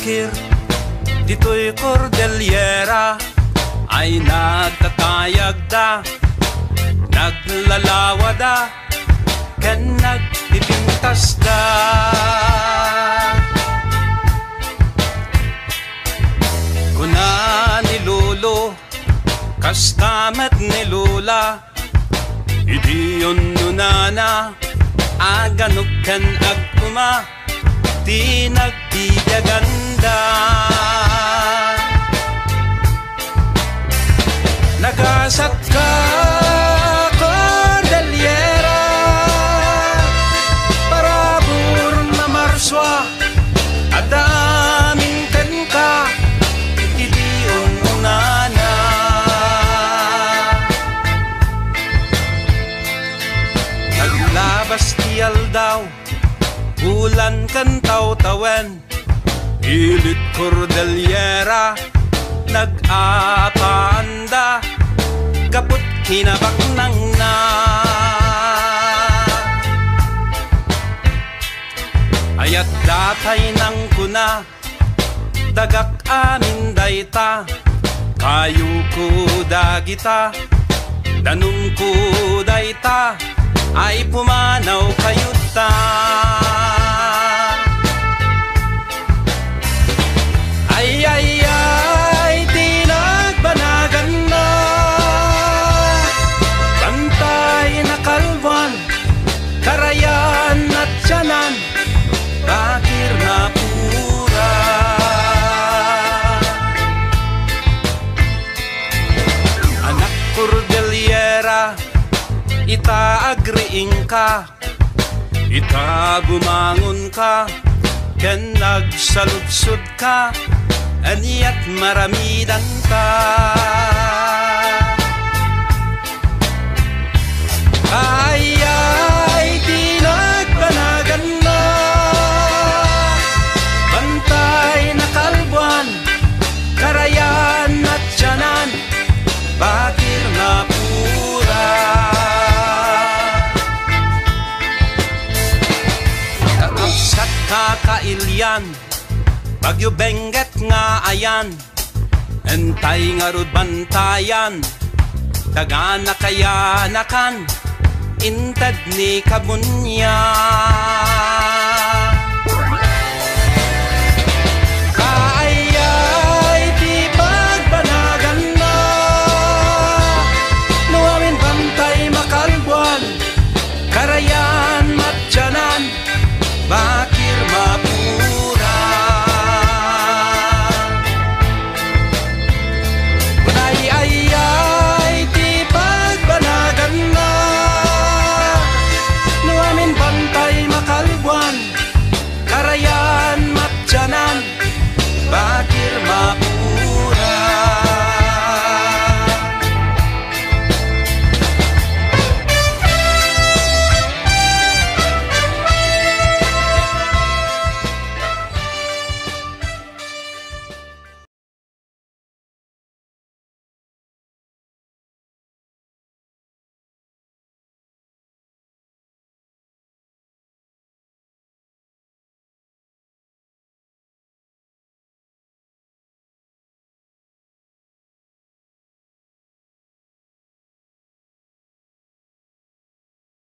bakir dito'y Cordillera ay nagtatayag da, naglalawad da, ken nagpipintas da. Kuna ni Lolo kas kamat ni Lola, idi yun nunana aganok ken agpuma di nagbibiyaganda. Nagasat ka Cordillera parabur na marswa adaming ken ka idiyon unana. Naglabas tiyal daw bulan kan taw-tawen ilit Cordillera nag-apanda kaput kinabak nang na. Ayat datay nang kuna dagak amin dayta kayu ko dagita danum ko dayta ay pumanaw kayuta. Ay ay ay di nagbanagan na bantay na kalwan karayan at tiyanan bakir na pura. Anak Cordillera ita agriing ka, ita bumangon ka, ken nagsaludsod ka, aniat maramidan ka. Ay ay di nagbanagan na bantay na kalbuan karayan at tiyanan bakir na pura. Kakapsat kakailyan Bagyo Benguet nga ayan entay nga rod bantayan daga na kaya nakan inted ni kabunyan.